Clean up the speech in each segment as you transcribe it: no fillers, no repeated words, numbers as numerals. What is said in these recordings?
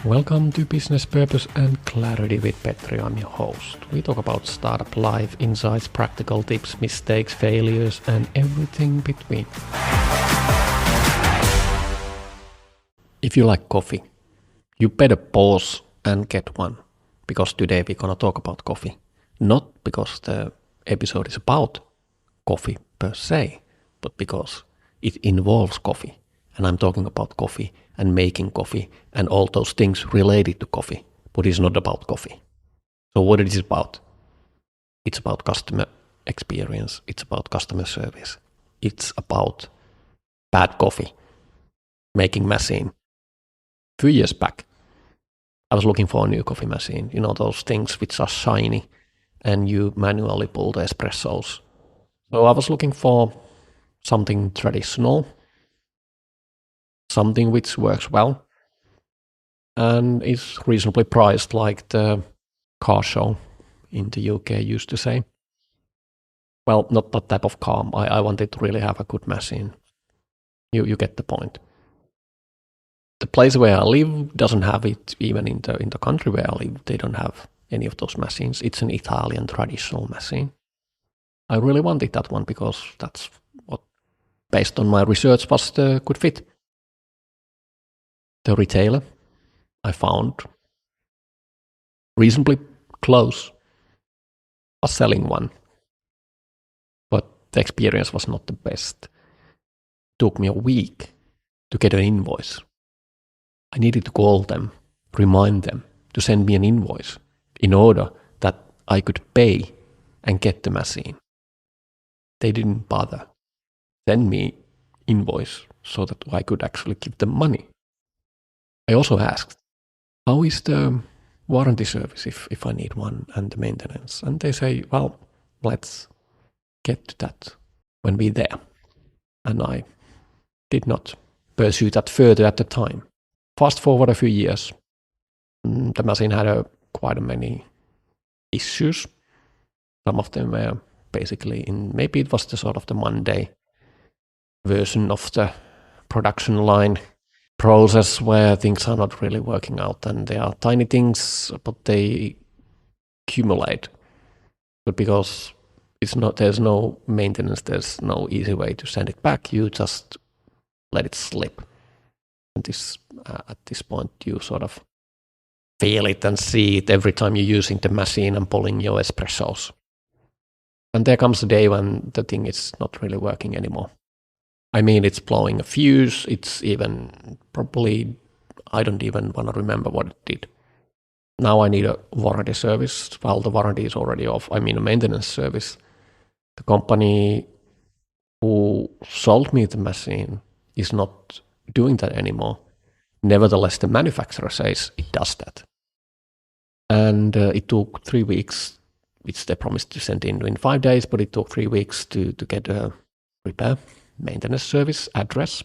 Welcome to Business Purpose and Clarity with Petri. I'm your host. We talk about startup life, insights, practical tips, mistakes, failures, and everything between. If you like coffee, you better pause and get one, because today we're gonna talk about coffee. Not because the episode is about coffee per se, but because it involves coffee. And I'm talking about coffee and making coffee and all those things related to coffee, but it's not about coffee. So what it is about? It's about customer experience. It's about customer service. It's about bad coffee, making machine. A few years back, I was looking for a new coffee machine. You know, those things which are shiny and you manually pull the espressos. So I was looking for something traditional, something which works well and is reasonably priced, like the car show in the UK used to say. Well, not that type of car. I wanted to really have a good machine. You get the point. The place where I live doesn't have it. Even in the country where I live, they don't have any of those machines. It's an Italian traditional machine. I really wanted that one because that's what, based on my research, was the good fit. The retailer I found reasonably close was selling one, but the experience was not the best. It took me a week to get an invoice. I needed to call them, remind them to send me an invoice in order that I could pay and get the machine. They didn't bother send me invoice so that I could actually give them money. I also asked, how is the warranty service if I need one, and the maintenance? And they say, well, let's get to that when we're there. And I did not pursue that further at the time. Fast forward a few years, the machine had quite many issues. Some of them were basically maybe it was the sort of the Monday version of the production line process where things are not really working out, and they are tiny things, but they accumulate. But because there's no maintenance, there's no easy way to send it back. You just let it slip. And at this point, you sort of feel it and see it every time you're using the machine and pulling your espressos. And there comes a day when the thing is not really working anymore. I mean, it's blowing a fuse. It's even probably, I don't even want to remember what it did. Now I need a warranty service. Well, the warranty is already off. I mean, a maintenance service. The company who sold me the machine is not doing that anymore. Nevertheless, the manufacturer says it does that. And it took 3 weeks, which they promised to send in 5 days, but it took 3 weeks to get a repair maintenance service address.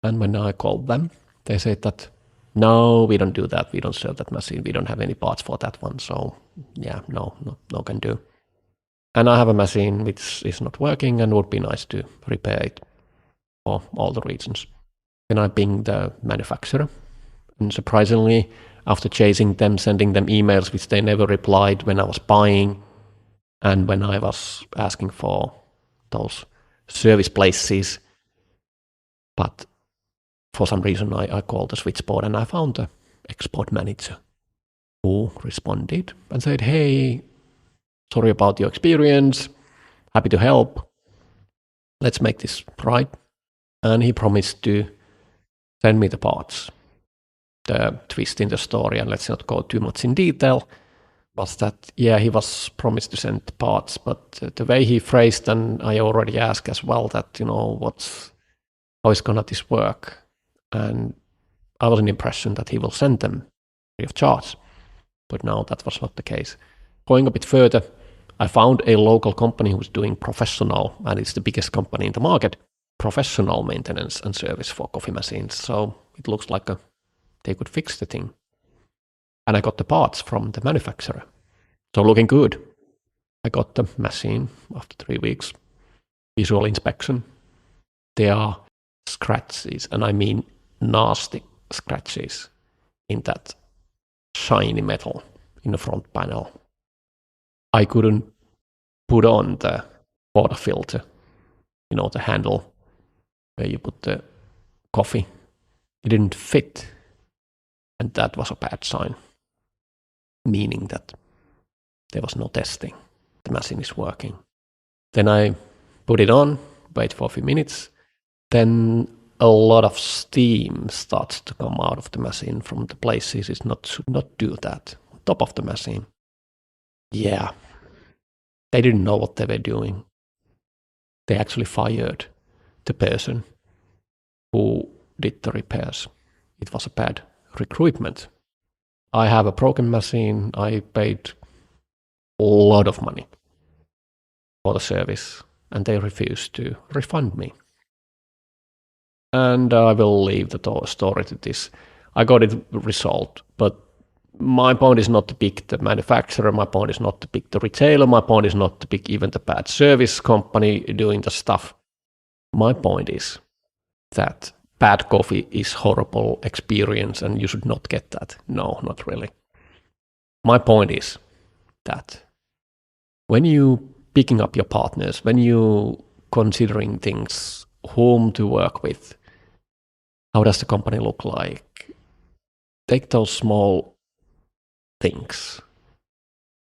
And when I called them, they said that, no, we don't do that. We don't sell that machine. We don't have any parts for that one. So yeah, no can do. And I have a machine which is not working and would be nice to repair it for all the reasons. Then I pinged the manufacturer. And surprisingly, after chasing them, sending them emails which they never replied when I was buying, and when I was asking for those service places, but for some reason I called the switchboard and I found the export manager who responded and said, hey, sorry about your experience, happy to help, let's make this right. And he promised to send me the parts. The twist in the story, and let's not go too much in detail, was that, yeah, he was promised to send the parts, but the way he phrased, and I already asked as well that, how is gonna this work? And I was an impression that he will send them free of charge, but now that was not the case. Going a bit further, I found a local company who's doing professional, and it's the biggest company in the market, professional maintenance and service for coffee machines. So it looks like they could fix the thing. And I got the parts from the manufacturer. So looking good. I got the machine after 3 weeks. Visual inspection. There are scratches, and I mean nasty scratches in that shiny metal in the front panel. I couldn't put on the water filter, the handle where you put the coffee. It didn't fit. And that was a bad sign, meaning that there was no testing. The machine is working. Then I put it on, wait for a few minutes. Then a lot of steam starts to come out of the machine from the places it should not do that. Top of the machine. Yeah. They didn't know what they were doing. They actually fired the person who did the repairs. It was a bad recruitment. I have a broken machine. I paid a lot of money for the service, and they refused to refund me. And I will leave the story to this. I got it resolved, but my point is not to pick the manufacturer. My point is not to pick the retailer. My point is not to pick even the bad service company doing the stuff. My point is that bad coffee is horrible experience and you should not get that. No, not really. My point is that when you picking up your partners, when you considering things, whom to work with, how does the company look like, take those small things,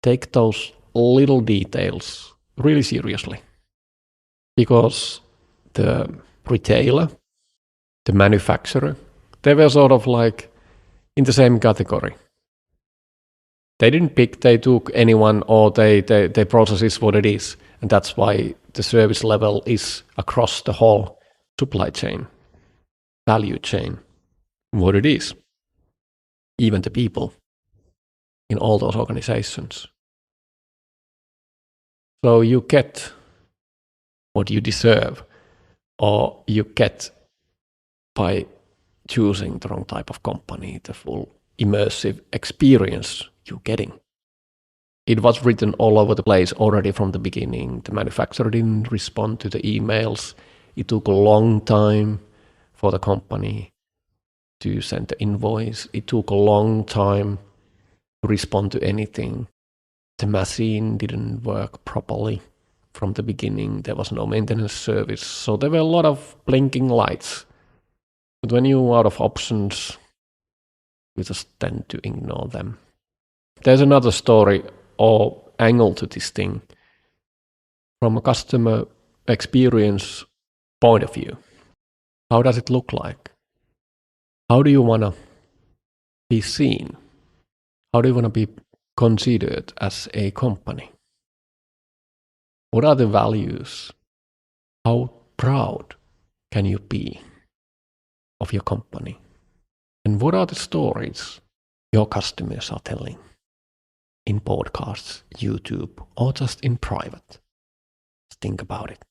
take those little details really seriously. Because the retailer, the manufacturer, they were sort of like in the same category. They didn't pick, they took anyone, or their process is what it is. And that's why the service level is across the whole supply chain, value chain, what it is. Even the people in all those organizations. So you get what you deserve, or you get by choosing the wrong type of company, the full immersive experience you're getting. It was written all over the place already from the beginning. The manufacturer didn't respond to the emails. It took a long time for the company to send the invoice. It took a long time to respond to anything. The machine didn't work properly from the beginning. There was no maintenance service. So there were a lot of blinking lights. But when you're out of options, you just tend to ignore them. There's another story or angle to this thing from a customer experience point of view. How does it look like? How do you want to be seen? How do you want to be considered as a company? What are the values? How proud can you be of your company? And what are the stories your customers are telling in podcasts, YouTube, or just in private? Think about it.